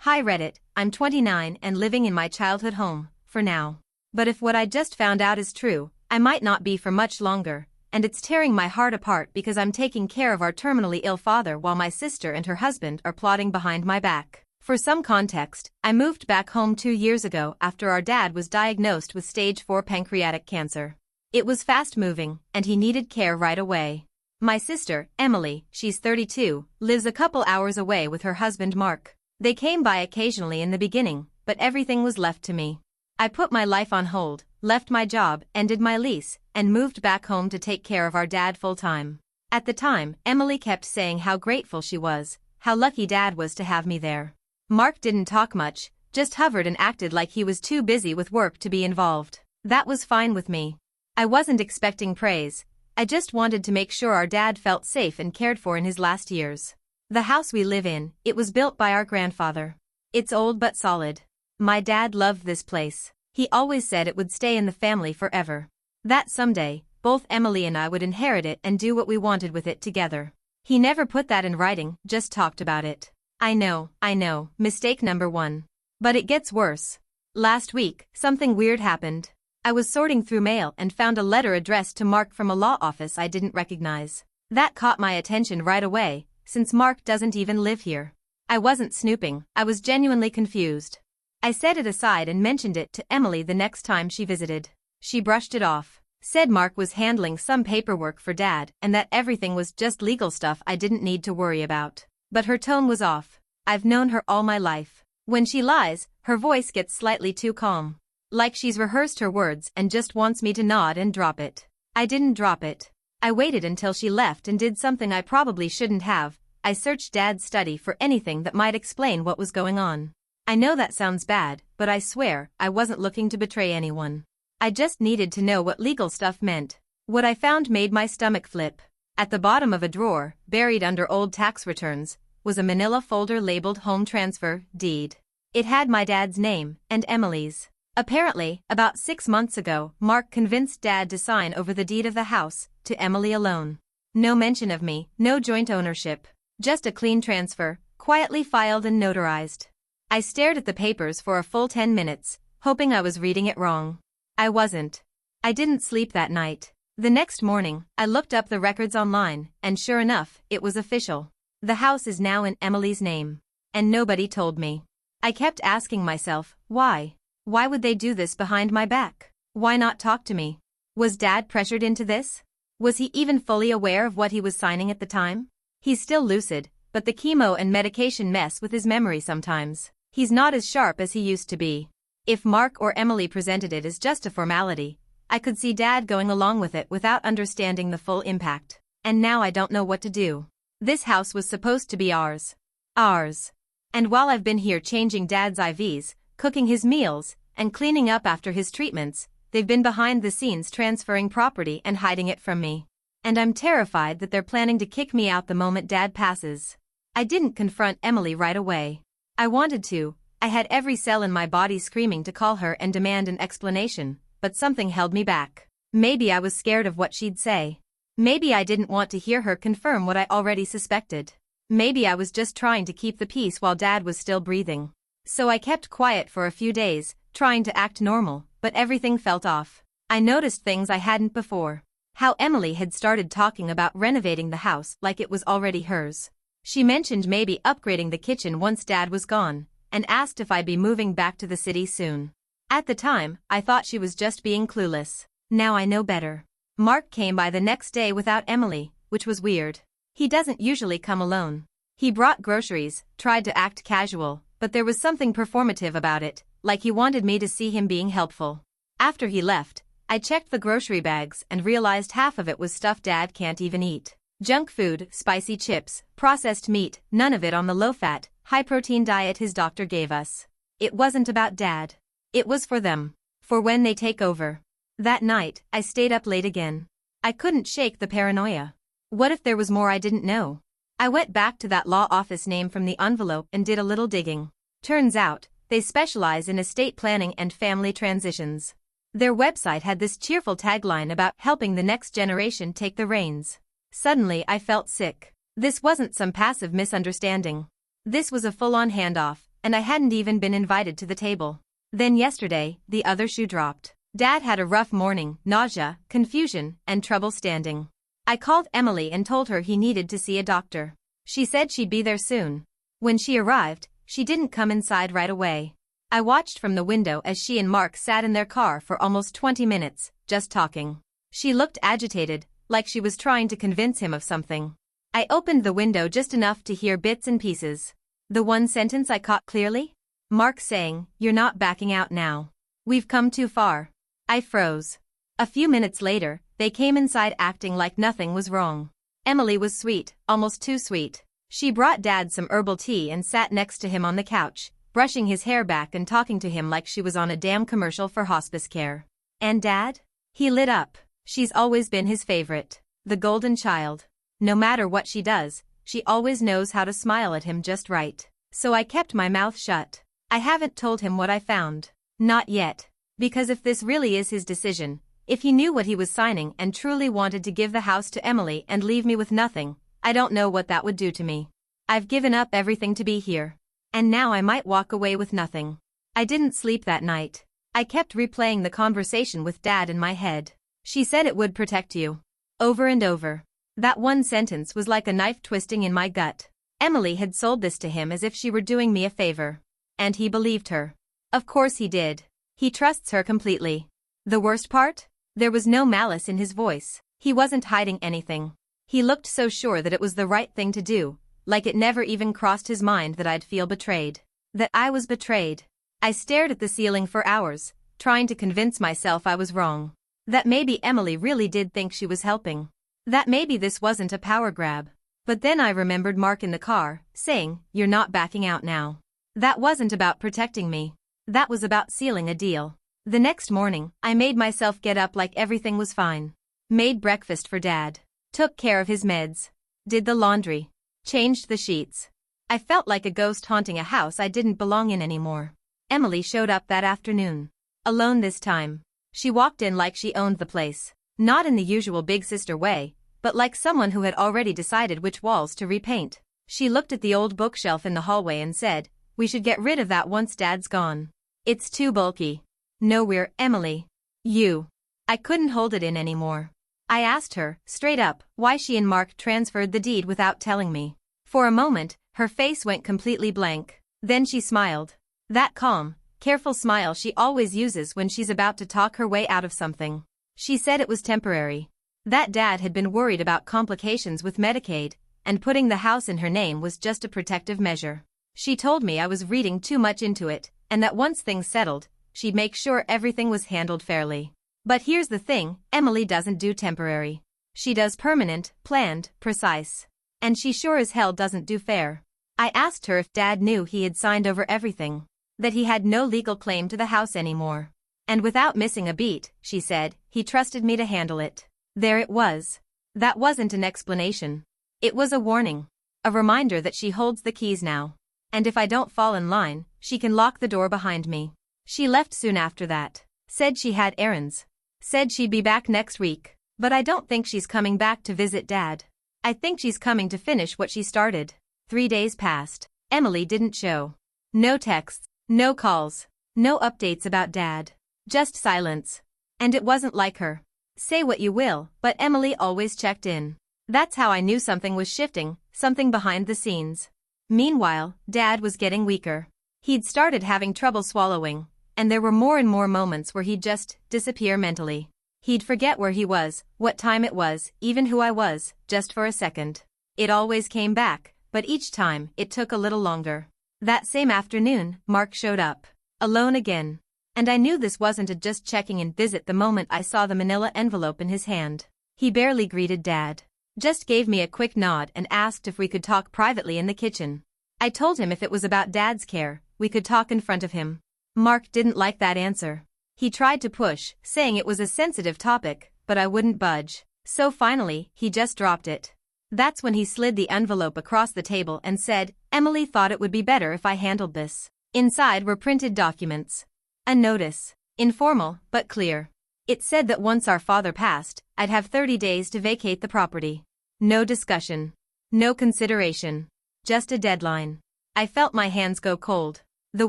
Hi Reddit, I'm 29 and living in my childhood home, for now. But if what I just found out is true, I might not be for much longer, and it's tearing my heart apart because I'm taking care of our terminally ill father while my sister and her husband are plotting behind my back. For some context, I moved back home 2 years ago after our dad was diagnosed with stage 4 pancreatic cancer. It was fast moving, and he needed care right away. My sister, Emily, she's 32, lives a couple hours away with her husband Mark. They came by occasionally in the beginning, but everything was left to me. I put my life on hold, left my job, ended my lease, and moved back home to take care of our dad full-time. At the time, Emily kept saying how grateful she was, how lucky dad was to have me there. Mark didn't talk much, just hovered and acted like he was too busy with work to be involved. That was fine with me. I wasn't expecting praise, I just wanted to make sure our dad felt safe and cared for in his last years. The house we live in, it was built by our grandfather. It's old but solid. My dad loved this place. He always said it would stay in the family forever. That someday, both Emily and I would inherit it and do what we wanted with it together. He never put that in writing, just talked about it. I know, mistake number 1. But it gets worse. Last week, something weird happened. I was sorting through mail and found a letter addressed to Mark from a law office I didn't recognize. That caught my attention right away, since Mark doesn't even live here. I wasn't snooping, I was genuinely confused. I set it aside and mentioned it to Emily the next time she visited. She brushed it off, said Mark was handling some paperwork for Dad and that everything was just legal stuff I didn't need to worry about. But her tone was off. I've known her all my life. When she lies, her voice gets slightly too calm. Like she's rehearsed her words and just wants me to nod and drop it. I didn't drop it. I waited until she left and did something I probably shouldn't have. I searched Dad's study for anything that might explain what was going on. I know that sounds bad, but I swear, I wasn't looking to betray anyone. I just needed to know what legal stuff meant. What I found made my stomach flip. At the bottom of a drawer, buried under old tax returns, was a manila folder labeled Home Transfer Deed. It had my dad's name, and Emily's. Apparently, about 6 months ago, Mark convinced Dad to sign over the deed of the house, to Emily alone. No mention of me, no joint ownership. Just a clean transfer, quietly filed and notarized. I stared at the papers for a full 10 minutes, hoping I was reading it wrong. I wasn't. I didn't sleep that night. The next morning, I looked up the records online, and sure enough, it was official. The house is now in Emily's name. And nobody told me. I kept asking myself, why? Why would they do this behind my back? Why not talk to me? Was Dad pressured into this? Was he even fully aware of what he was signing at the time? He's still lucid, but the chemo and medication mess with his memory sometimes. He's not as sharp as he used to be. If Mark or Emily presented it as just a formality, I could see Dad going along with it without understanding the full impact. And now I don't know what to do. This house was supposed to be ours. Ours. And while I've been here changing Dad's IVs, cooking his meals, and cleaning up after his treatments, they've been behind the scenes transferring property and hiding it from me. And I'm terrified that they're planning to kick me out the moment Dad passes. I didn't confront Emily right away. I wanted to. I had every cell in my body screaming to call her and demand an explanation, but something held me back. Maybe I was scared of what she'd say. Maybe I didn't want to hear her confirm what I already suspected. Maybe I was just trying to keep the peace while Dad was still breathing. So I kept quiet for a few days, trying to act normal, but everything felt off. I noticed things I hadn't before. How Emily had started talking about renovating the house like it was already hers. She mentioned maybe upgrading the kitchen once Dad was gone, and asked if I'd be moving back to the city soon. At the time, I thought she was just being clueless. Now I know better. Mark came by the next day without Emily, which was weird. He doesn't usually come alone. He brought groceries, tried to act casual, but there was something performative about it, like he wanted me to see him being helpful. After he left, I checked the grocery bags and realized half of it was stuff Dad can't even eat. Junk food, spicy chips, processed meat, none of it on the low-fat, high-protein diet his doctor gave us. It wasn't about Dad. It was for them. For when they take over. That night, I stayed up late again. I couldn't shake the paranoia. What if there was more I didn't know? I went back to that law office name from the envelope and did a little digging. Turns out, they specialize in estate planning and family transitions. Their website had this cheerful tagline about helping the next generation take the reins. Suddenly I felt sick. This wasn't some passive misunderstanding. This was a full-on handoff, and I hadn't even been invited to the table. Then yesterday, the other shoe dropped. Dad had a rough morning, nausea, confusion, and trouble standing. I called Emily and told her he needed to see a doctor. She said she'd be there soon. When she arrived, she didn't come inside right away. I watched from the window as she and Mark sat in their car for almost 20 minutes, just talking. She looked agitated, like she was trying to convince him of something. I opened the window just enough to hear bits and pieces. The one sentence I caught clearly? Mark saying, "You're not backing out now. We've come too far." I froze. A few minutes later, they came inside acting like nothing was wrong. Emily was sweet, almost too sweet. She brought Dad some herbal tea and sat next to him on the couch, brushing his hair back and talking to him like she was on a damn commercial for hospice care. And Dad? He lit up. She's always been his favorite. The golden child. No matter what she does, she always knows how to smile at him just right. So I kept my mouth shut. I haven't told him what I found. Not yet. Because if this really is his decision, if he knew what he was signing and truly wanted to give the house to Emily and leave me with nothing, I don't know what that would do to me. I've given up everything to be here. And now I might walk away with nothing. I didn't sleep that night. I kept replaying the conversation with Dad in my head. She said it would protect you. Over and over. That one sentence was like a knife twisting in my gut. Emily had sold this to him as if she were doing me a favor. And he believed her. Of course he did. He trusts her completely. The worst part? There was no malice in his voice. He wasn't hiding anything. He looked so sure that it was the right thing to do, like it never even crossed his mind that I'd feel betrayed. That I was betrayed. I stared at the ceiling for hours, trying to convince myself I was wrong. That maybe Emily really did think she was helping. That maybe this wasn't a power grab. But then I remembered Mark in the car, saying, "You're not backing out now." That wasn't about protecting me. That was about sealing a deal. The next morning, I made myself get up like everything was fine. Made breakfast for Dad. Took care of his meds. Did the laundry. Changed the sheets. I felt like a ghost haunting a house I didn't belong in anymore. Emily showed up that afternoon. Alone this time. She walked in like she owned the place. Not in the usual big sister way, but like someone who had already decided which walls to repaint. She looked at the old bookshelf in the hallway and said, "We should get rid of that once Dad's gone. It's too bulky." "No, Emily. You." I couldn't hold it in anymore. I asked her, straight up, why she and Mark transferred the deed without telling me. For a moment, her face went completely blank. Then she smiled. That calm, careful smile she always uses when she's about to talk her way out of something. She said it was temporary. That Dad had been worried about complications with Medicaid, and putting the house in her name was just a protective measure. She told me I was reading too much into it, and that once things settled, she'd make sure everything was handled fairly. But here's the thing, Emily doesn't do temporary. She does permanent, planned, precise. And she sure as hell doesn't do fair. I asked her if Dad knew he had signed over everything. That he had no legal claim to the house anymore. And without missing a beat, she said, he trusted me to handle it. There it was. That wasn't an explanation. It was a warning. A reminder that she holds the keys now. And if I don't fall in line, she can lock the door behind me. She left soon after that. Said she had errands. Said she'd be back next week. But I don't think she's coming back to visit Dad. I think she's coming to finish what she started. 3 days passed. Emily didn't show. No texts, no calls, no updates about Dad. Just silence. And it wasn't like her. Say what you will, but Emily always checked in. That's how I knew something was shifting, something behind the scenes. Meanwhile, Dad was getting weaker. He'd started having trouble swallowing, and there were more and more moments where he'd just disappear mentally. He'd forget where he was, what time it was, even who I was, just for a second. It always came back, but each time, it took a little longer. That same afternoon, Mark showed up. Alone again. And I knew this wasn't a just checking in visit the moment I saw the manila envelope in his hand. He barely greeted Dad. Just gave me a quick nod and asked if we could talk privately in the kitchen. I told him if it was about Dad's care, we could talk in front of him. Mark didn't like that answer. He tried to push, saying it was a sensitive topic, but I wouldn't budge. So finally, he just dropped it. That's when he slid the envelope across the table and said, "Emily thought it would be better if I handled this." Inside were printed documents. A notice. Informal, but clear. It said that once our father passed, I'd have 30 days to vacate the property. No discussion. No consideration. Just a deadline. I felt my hands go cold. The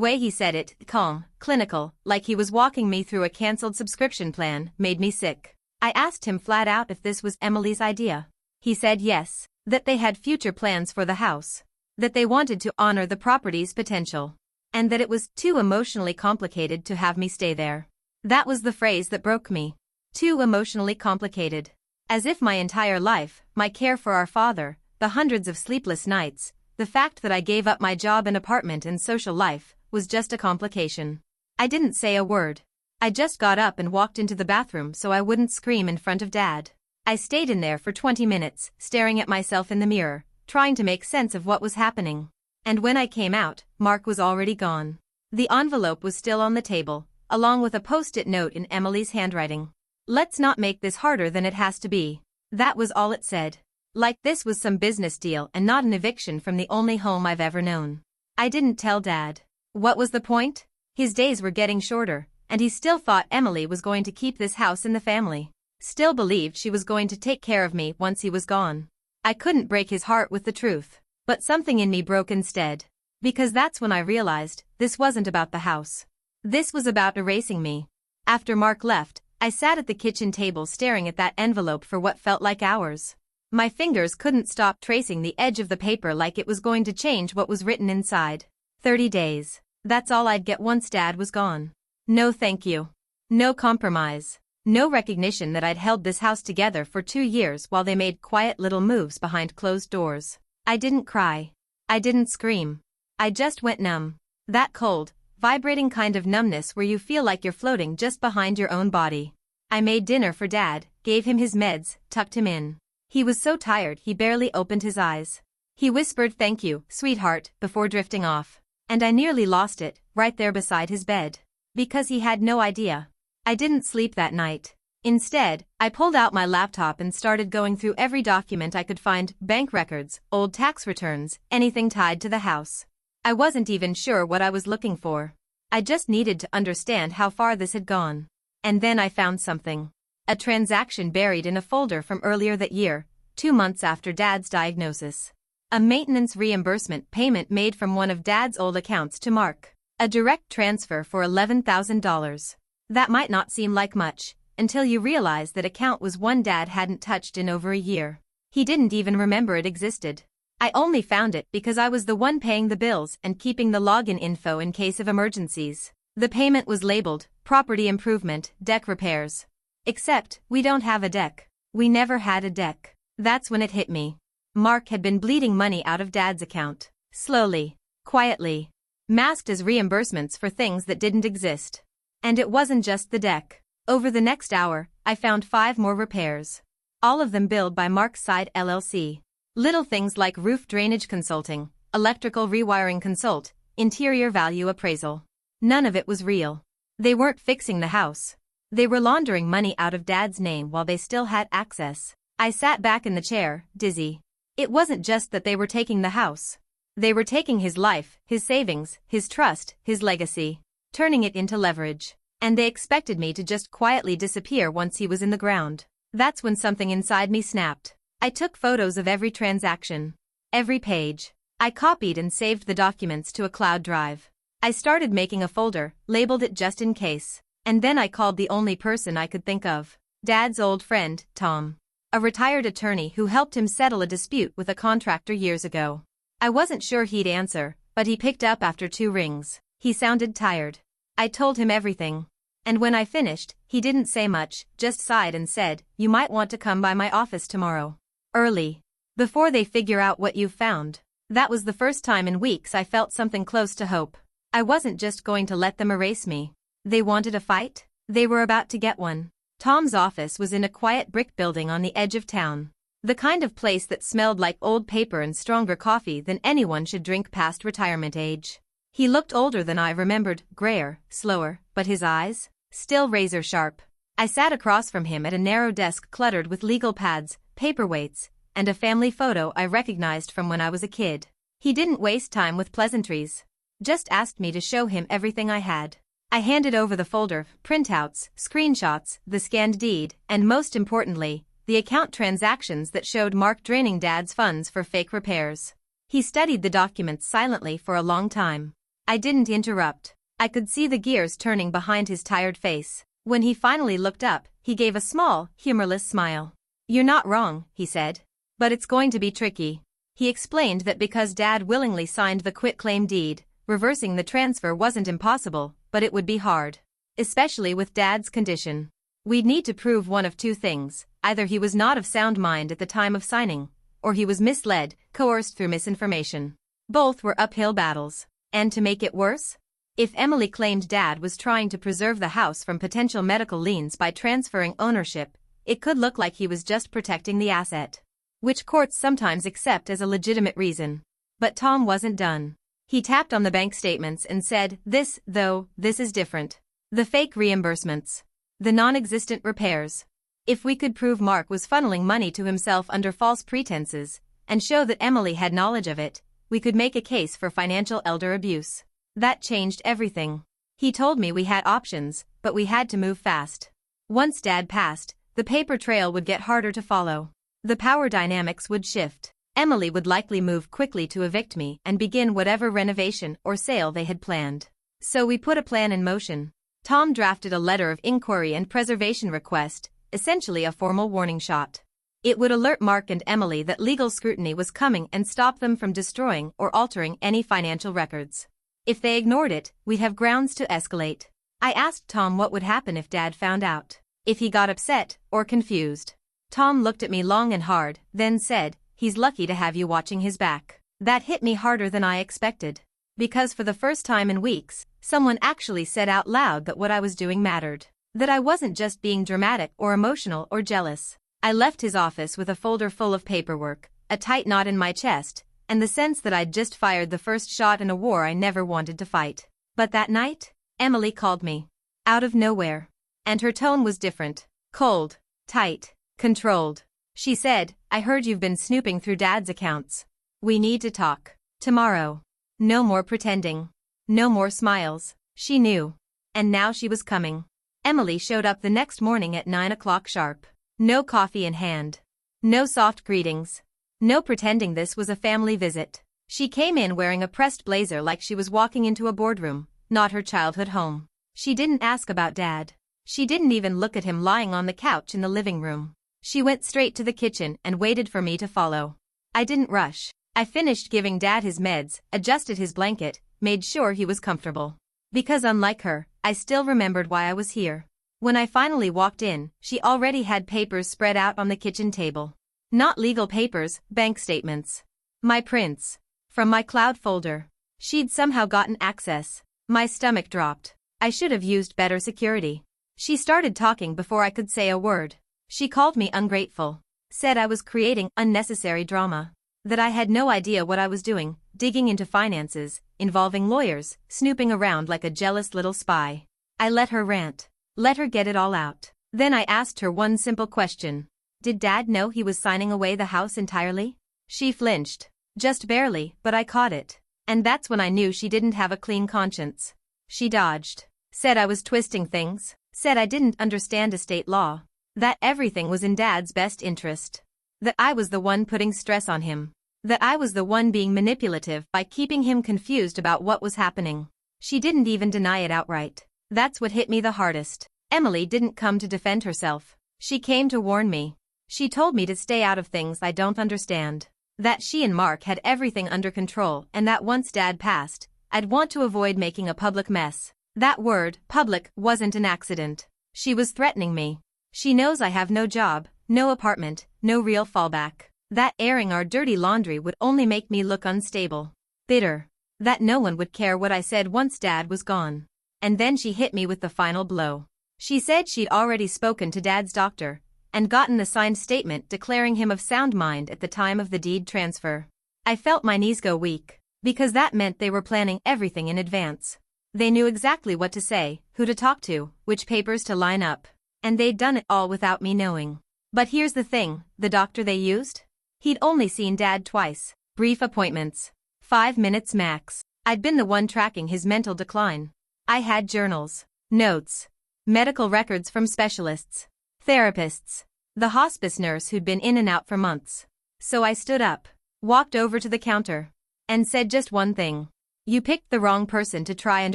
way he said it, calm, clinical, like he was walking me through a cancelled subscription plan, made me sick. I asked him flat out if this was Emily's idea. He said yes, that they had future plans for the house, that they wanted to honor the property's potential, and that it was too emotionally complicated to have me stay there. That was the phrase that broke me. Too emotionally complicated. As if my entire life, my care for our father, the hundreds of sleepless nights, the fact that I gave up my job and apartment and social life, was just a complication. I didn't say a word. I just got up and walked into the bathroom so I wouldn't scream in front of Dad. I stayed in there for 20 minutes, staring at myself in the mirror, trying to make sense of what was happening. And when I came out, Mark was already gone. The envelope was still on the table, along with a post-it note in Emily's handwriting. "Let's not make this harder than it has to be." That was all it said. Like this was some business deal and not an eviction from the only home I've ever known. I didn't tell Dad. What was the point? His days were getting shorter, and he still thought Emily was going to keep this house in the family. Still believed she was going to take care of me once he was gone. I couldn't break his heart with the truth, but something in me broke instead. Because that's when I realized, this wasn't about the house. This was about erasing me. After Mark left, I sat at the kitchen table staring at that envelope for what felt like hours. My fingers couldn't stop tracing the edge of the paper like it was going to change what was written inside. 30 days. That's all I'd get once Dad was gone. No thank you. No compromise. No recognition that I'd held this house together for 2 years while they made quiet little moves behind closed doors. I didn't cry. I didn't scream. I just went numb. That cold, vibrating kind of numbness where you feel like you're floating just behind your own body. I made dinner for Dad, gave him his meds, tucked him in. He was so tired he barely opened his eyes. He whispered "Thank you, sweetheart," before drifting off. And I nearly lost it, right there beside his bed. Because he had no idea. I didn't sleep that night. Instead, I pulled out my laptop and started going through every document I could find, bank records, old tax returns, anything tied to the house. I wasn't even sure what I was looking for. I just needed to understand how far this had gone. And then I found something. A transaction buried in a folder from earlier that year, 2 months after Dad's diagnosis. A maintenance reimbursement payment made from one of Dad's old accounts to Mark. A direct transfer for $11,000. That might not seem like much, until you realize that account was one Dad hadn't touched in over a year. He didn't even remember it existed. I only found it because I was the one paying the bills and keeping the login info in case of emergencies. The payment was labeled, property improvement, deck repairs. Except, we don't have a deck. We never had a deck. That's when it hit me. Mark had been bleeding money out of Dad's account. Slowly. Quietly. Masked as reimbursements for things that didn't exist. And it wasn't just the deck. Over the next hour, I found 5 more repairs. All of them billed by Mark's Side LLC. Little things like roof drainage consulting, electrical rewiring consult, interior value appraisal. None of it was real. They weren't fixing the house. They were laundering money out of Dad's name while they still had access. I sat back in the chair, dizzy. It wasn't just that they were taking the house. They were taking his life, his savings, his trust, his legacy, turning it into leverage. And they expected me to just quietly disappear once he was in the ground. That's when something inside me snapped. I took photos of every transaction. Every page. I copied and saved the documents to a cloud drive. I started making a folder, labeled it just in case. And then I called the only person I could think of. Dad's old friend, Tom. A retired attorney who helped him settle a dispute with a contractor years ago. I wasn't sure he'd answer, but he picked up after 2 rings. He sounded tired. I told him everything. And when I finished, he didn't say much, just sighed and said, "You might want to come by my office tomorrow. Early. Before they figure out what you've found." That was the first time in weeks I felt something close to hope. I wasn't just going to let them erase me. They wanted a fight? They were about to get one. Tom's office was in a quiet brick building on the edge of town. The kind of place that smelled like old paper and stronger coffee than anyone should drink past retirement age. He looked older than I remembered, grayer, slower, but his eyes? Still razor sharp. I sat across from him at a narrow desk cluttered with legal pads, paperweights, and a family photo I recognized from when I was a kid. He didn't waste time with pleasantries. Just asked me to show him everything I had. I handed over the folder, printouts, screenshots, the scanned deed, and most importantly, the account transactions that showed Mark draining Dad's funds for fake repairs. He studied the documents silently for a long time. I didn't interrupt. I could see the gears turning behind his tired face. When he finally looked up, he gave a small, humorless smile. "You're not wrong," he said. "But it's going to be tricky." He explained that because Dad willingly signed the quitclaim deed, reversing the transfer wasn't impossible, but it would be hard. Especially with Dad's condition. We'd need to prove one of two things: either he was not of sound mind at the time of signing, or he was misled, coerced through misinformation. Both were uphill battles. And to make it worse, if Emily claimed Dad was trying to preserve the house from potential medical liens by transferring ownership, it could look like he was just protecting the asset, which courts sometimes accept as a legitimate reason. But Tom wasn't done. He tapped on the bank statements and said, this is different. The fake reimbursements. The non-existent repairs. If we could prove Mark was funneling money to himself under false pretenses, and show that Emily had knowledge of it, we could make a case for financial elder abuse. That changed everything. He told me we had options, but we had to move fast. Once Dad passed, the paper trail would get harder to follow. The power dynamics would shift. Emily would likely move quickly to evict me and begin whatever renovation or sale they had planned. So we put a plan in motion. Tom drafted a letter of inquiry and preservation request, essentially a formal warning shot. It would alert Mark and Emily that legal scrutiny was coming and stop them from destroying or altering any financial records. If they ignored it, we'd have grounds to escalate. I asked Tom what would happen if Dad found out. If he got upset or confused. Tom looked at me long and hard, then said, "He's lucky to have you watching his back." That hit me harder than I expected. Because for the first time in weeks, someone actually said out loud that what I was doing mattered. That I wasn't just being dramatic or emotional or jealous. I left his office with a folder full of paperwork, a tight knot in my chest, and the sense that I'd just fired the first shot in a war I never wanted to fight. But that night, Emily called me. Out of nowhere. And her tone was different. Cold, tight, controlled. She said, "I heard you've been snooping through Dad's accounts. We need to talk. Tomorrow." No more pretending. No more smiles. She knew. And now she was coming. Emily showed up the next morning at 9 o'clock sharp. No coffee in hand. No soft greetings. No pretending this was a family visit. She came in wearing a pressed blazer like she was walking into a boardroom, not her childhood home. She didn't ask about Dad. She didn't even look at him lying on the couch in the living room. She went straight to the kitchen and waited for me to follow. I didn't rush. I finished giving Dad his meds, adjusted his blanket, made sure he was comfortable. Because unlike her, I still remembered why I was here. When I finally walked in, she already had papers spread out on the kitchen table. Not legal papers, bank statements. My prints. From my cloud folder. She'd somehow gotten access. My stomach dropped. I should have used better security. She started talking before I could say a word. She called me ungrateful. Said I was creating unnecessary drama. That I had no idea what I was doing, digging into finances, involving lawyers, snooping around like a jealous little spy. I let her rant. Let her get it all out. Then I asked her one simple question. Did Dad know he was signing away the house entirely? She flinched. Just barely, but I caught it. And that's when I knew she didn't have a clean conscience. She dodged. Said I was twisting things. Said I didn't understand estate law. That everything was in Dad's best interest. That I was the one putting stress on him. That I was the one being manipulative by keeping him confused about what was happening. She didn't even deny it outright. That's what hit me the hardest. Emily didn't come to defend herself. She came to warn me. She told me to stay out of things I don't understand. That she and Mark had everything under control and that once Dad passed, I'd want to avoid making a public mess. That word, public, wasn't an accident. She was threatening me. She knows I have no job, no apartment, no real fallback. That airing our dirty laundry would only make me look unstable. Bitter. That no one would care what I said once Dad was gone. And then she hit me with the final blow. She said she'd already spoken to Dad's doctor and gotten a signed statement declaring him of sound mind at the time of the deed transfer. I felt my knees go weak, because that meant they were planning everything in advance. They knew exactly what to say, who to talk to, which papers to line up. And they'd done it all without me knowing. But here's the thing, the doctor they used? He'd only seen Dad twice. Brief appointments. 5 minutes max. I'd been the one tracking his mental decline. I had journals, notes, medical records from specialists, therapists, the hospice nurse who'd been in and out for months. So I stood up, walked over to the counter, and said just one thing. You picked the wrong person to try and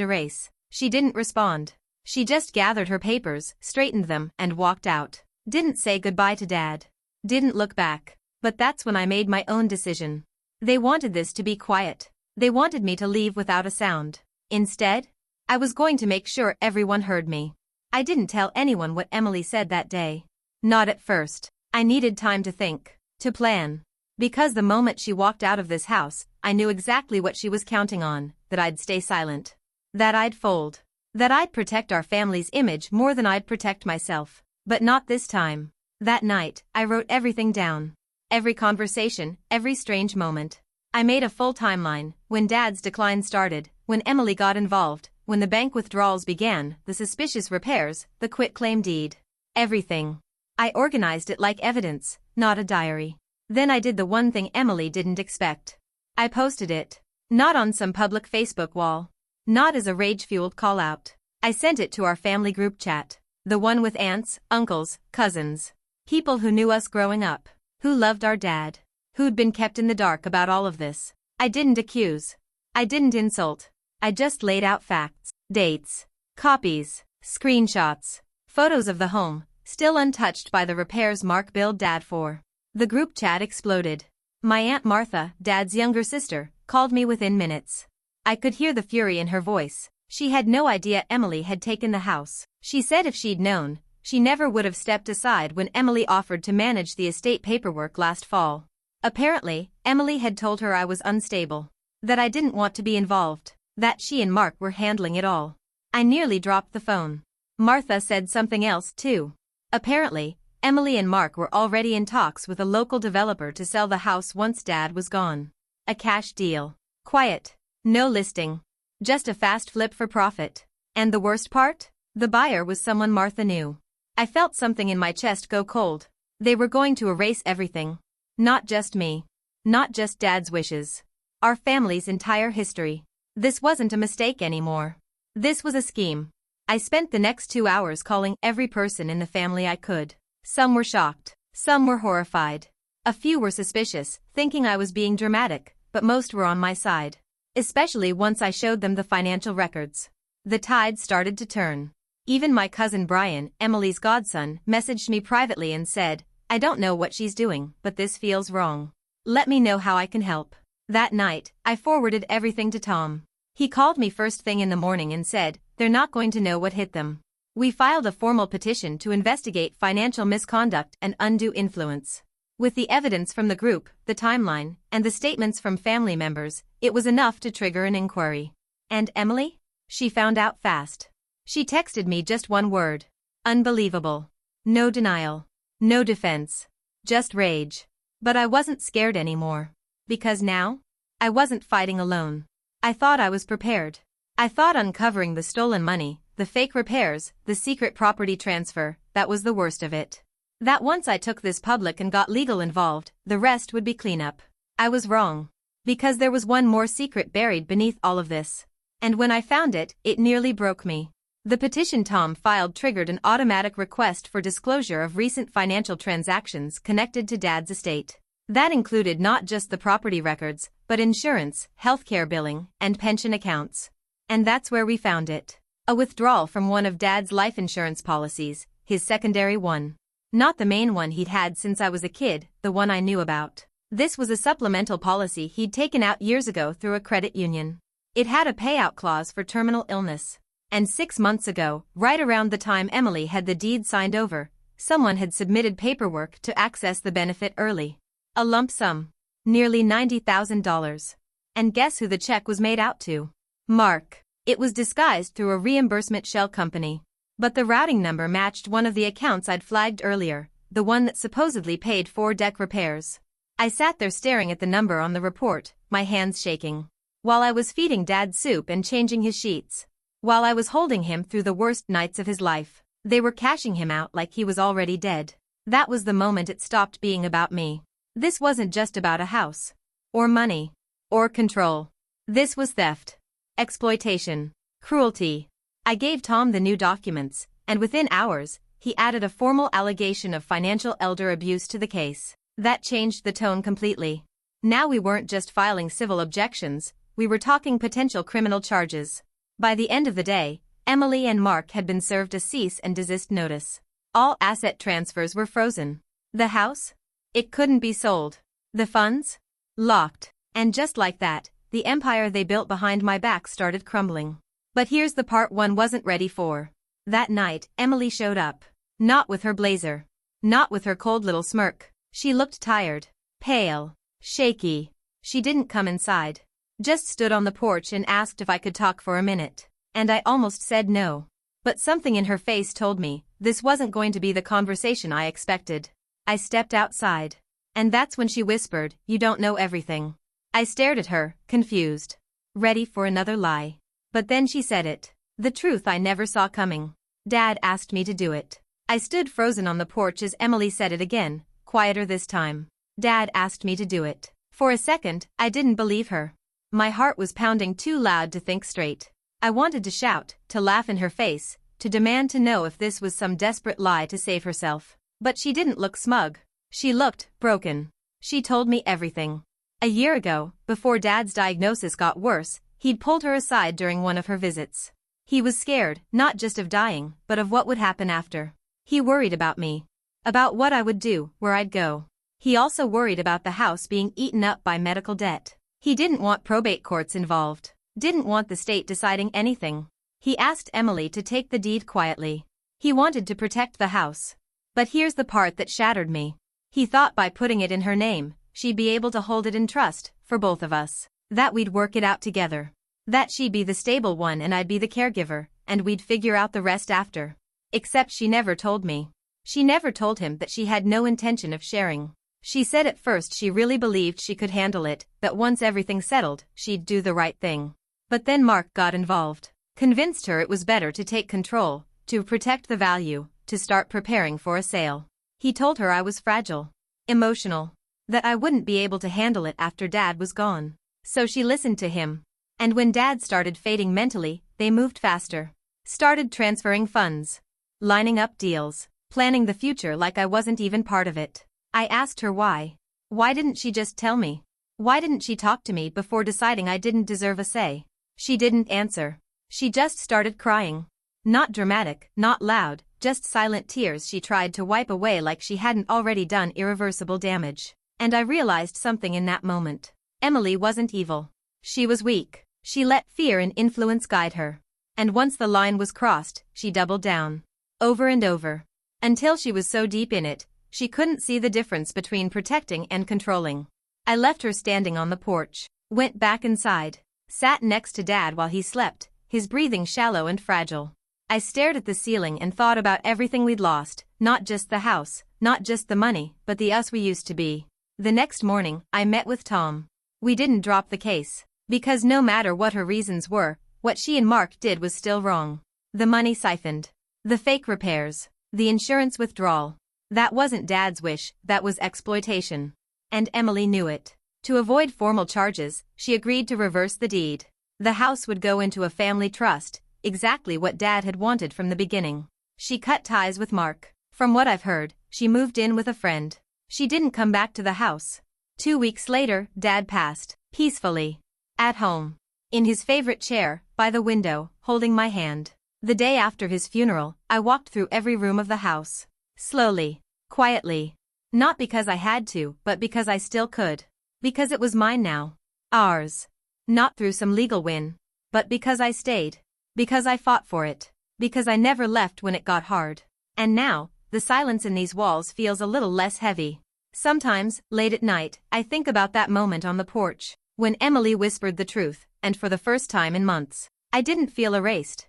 erase. She didn't respond. She just gathered her papers, straightened them, and walked out. Didn't say goodbye to Dad. Didn't look back. But that's when I made my own decision. They wanted this to be quiet. They wanted me to leave without a sound. Instead, I was going to make sure everyone heard me. I didn't tell anyone what Emily said that day. Not at first. I needed time to think, to plan. Because the moment she walked out of this house, I knew exactly what she was counting on, that I'd stay silent. That I'd fold. That I'd protect our family's image more than I'd protect myself. But not this time. That night, I wrote everything down. Every conversation, every strange moment. I made a full timeline, when Dad's decline started, when Emily got involved, when the bank withdrawals began, the suspicious repairs, the quitclaim deed. Everything. I organized it like evidence, not a diary. Then I did the one thing Emily didn't expect. I posted it. Not on some public Facebook wall. Not as a rage-fueled call-out. I sent it to our family group chat. The one with aunts, uncles, cousins. People who knew us growing up. Who loved our dad. Who'd been kept in the dark about all of this. I didn't accuse. I didn't insult. I just laid out facts, dates, copies, screenshots, photos of the home, still untouched by the repairs Mark billed Dad for. The group chat exploded. My Aunt Martha, Dad's younger sister, called me within minutes. I could hear the fury in her voice. She had no idea Emily had taken the house. She said if she'd known, she never would have stepped aside when Emily offered to manage the estate paperwork last fall. Apparently, Emily had told her I was unstable. That I didn't want to be involved. That she and Mark were handling it all. I nearly dropped the phone. Martha said something else too. Apparently, Emily and Mark were already in talks with a local developer to sell the house once Dad was gone. A cash deal. Quiet. No listing. Just a fast flip for profit. And the worst part? The buyer was someone Martha knew. I felt something in my chest go cold. They were going to erase everything. Not just me. Not just Dad's wishes. Our family's entire history. This wasn't a mistake anymore. This was a scheme. I spent the next 2 hours calling every person in the family I could. Some were shocked. Some were horrified. A few were suspicious, thinking I was being dramatic, but most were on my side. Especially once I showed them the financial records. The tide started to turn. Even my cousin Brian, Emily's godson, messaged me privately and said, "I don't know what she's doing, but this feels wrong. Let me know how I can help." That night, I forwarded everything to Tom. He called me first thing in the morning and said, "They're not going to know what hit them." We filed a formal petition to investigate financial misconduct and undue influence. With the evidence from the group, the timeline, and the statements from family members, it was enough to trigger an inquiry. And Emily? She found out fast. She texted me just one word. Unbelievable. No denial. No defense. Just rage. But I wasn't scared anymore. Because now, I wasn't fighting alone. I thought I was prepared. I thought uncovering the stolen money, the fake repairs, the secret property transfer, that was the worst of it. That once I took this public and got legal involved, the rest would be cleanup. I was wrong. Because there was one more secret buried beneath all of this. And when I found it, it nearly broke me. The petition Tom filed triggered an automatic request for disclosure of recent financial transactions connected to Dad's estate. That included not just the property records, but insurance, healthcare billing, and pension accounts. And that's where we found it. A withdrawal from one of Dad's life insurance policies, his secondary one. Not the main one he'd had since I was a kid, the one I knew about. This was a supplemental policy he'd taken out years ago through a credit union. It had a payout clause for terminal illness. And 6 months ago, right around the time Emily had the deed signed over, someone had submitted paperwork to access the benefit early. A lump sum. Nearly $90,000. And guess who the check was made out to? Mark. It was disguised through a reimbursement shell company. But the routing number matched one of the accounts I'd flagged earlier, the one that supposedly paid for deck repairs. I sat there staring at the number on the report, my hands shaking. While I was feeding Dad soup and changing his sheets. While I was holding him through the worst nights of his life. They were cashing him out like he was already dead. That was the moment it stopped being about me. This wasn't just about a house. Or money. Or control. This was theft. Exploitation. Cruelty. I gave Tom the new documents, and within hours, he added a formal allegation of financial elder abuse to the case. That changed the tone completely. Now we weren't just filing civil objections, we were talking potential criminal charges. By the end of the day, Emily and Mark had been served a cease and desist notice. All asset transfers were frozen. The house? It couldn't be sold. The funds? Locked. And just like that, the empire they built behind my back started crumbling. But here's the part one wasn't ready for. That night, Emily showed up. Not with her blazer. Not with her cold little smirk. She looked tired. Pale. Shaky. She didn't come inside. Just stood on the porch and asked if I could talk for a minute. And I almost said no. But something in her face told me this wasn't going to be the conversation I expected. I stepped outside. And that's when she whispered, "You don't know everything." I stared at her, confused. Ready for another lie. But then she said it. The truth I never saw coming. Dad asked me to do it. I stood frozen on the porch as Emily said it again, quieter this time. Dad asked me to do it. For a second, I didn't believe her. My heart was pounding too loud to think straight. I wanted to shout, to laugh in her face, to demand to know if this was some desperate lie to save herself. But she didn't look smug. She looked broken. She told me everything. A year ago, before Dad's diagnosis got worse, he'd pulled her aside during one of her visits. He was scared, not just of dying, but of what would happen after. He worried about me. About what I would do, where I'd go. He also worried about the house being eaten up by medical debt. He didn't want probate courts involved. Didn't want the state deciding anything. He asked Emily to take the deed quietly. He wanted to protect the house. But here's the part that shattered me. He thought by putting it in her name, she'd be able to hold it in trust, for both of us. That we'd work it out together. That she'd be the stable one and I'd be the caregiver, and we'd figure out the rest after. Except she never told me. She never told him that she had no intention of sharing. She said at first she really believed she could handle it, that once everything settled, she'd do the right thing. But then Mark got involved. Convinced her it was better to take control, to protect the value, to start preparing for a sale. He told her I was fragile. Emotional. That I wouldn't be able to handle it after Dad was gone. So she listened to him. And when Dad started fading mentally, they moved faster. Started transferring funds. Lining up deals. Planning the future like I wasn't even part of it. I asked her why. Why didn't she just tell me? Why didn't she talk to me before deciding I didn't deserve a say? She didn't answer. She just started crying. Not dramatic, not loud, just silent tears she tried to wipe away like she hadn't already done irreversible damage. And I realized something in that moment. Emily wasn't evil. She was weak. She let fear and influence guide her. And once the line was crossed, she doubled down. Over and over. Until she was so deep in it, she couldn't see the difference between protecting and controlling. I left her standing on the porch, went back inside, sat next to Dad while he slept, his breathing shallow and fragile. I stared at the ceiling and thought about everything we'd lost, not just the house, not just the money, but the us we used to be. The next morning, I met with Tom. We didn't drop the case, because no matter what her reasons were, what she and Mark did was still wrong. The money siphoned. The fake repairs. The insurance withdrawal. That wasn't Dad's wish, that was exploitation. And Emily knew it. To avoid formal charges, she agreed to reverse the deed. The house would go into a family trust, exactly what Dad had wanted from the beginning. She cut ties with Mark. From what I've heard, she moved in with a friend. She didn't come back to the house. 2 weeks later, Dad passed, peacefully. At home. In his favorite chair, by the window, holding my hand. The day after his funeral, I walked through every room of the house. Slowly. Quietly. Not because I had to, but because I still could. Because it was mine now. Ours. Not through some legal win. But because I stayed. Because I fought for it. Because I never left when it got hard. And now, the silence in these walls feels a little less heavy. Sometimes, late at night, I think about that moment on the porch, when Emily whispered the truth, and for the first time in months, I didn't feel erased.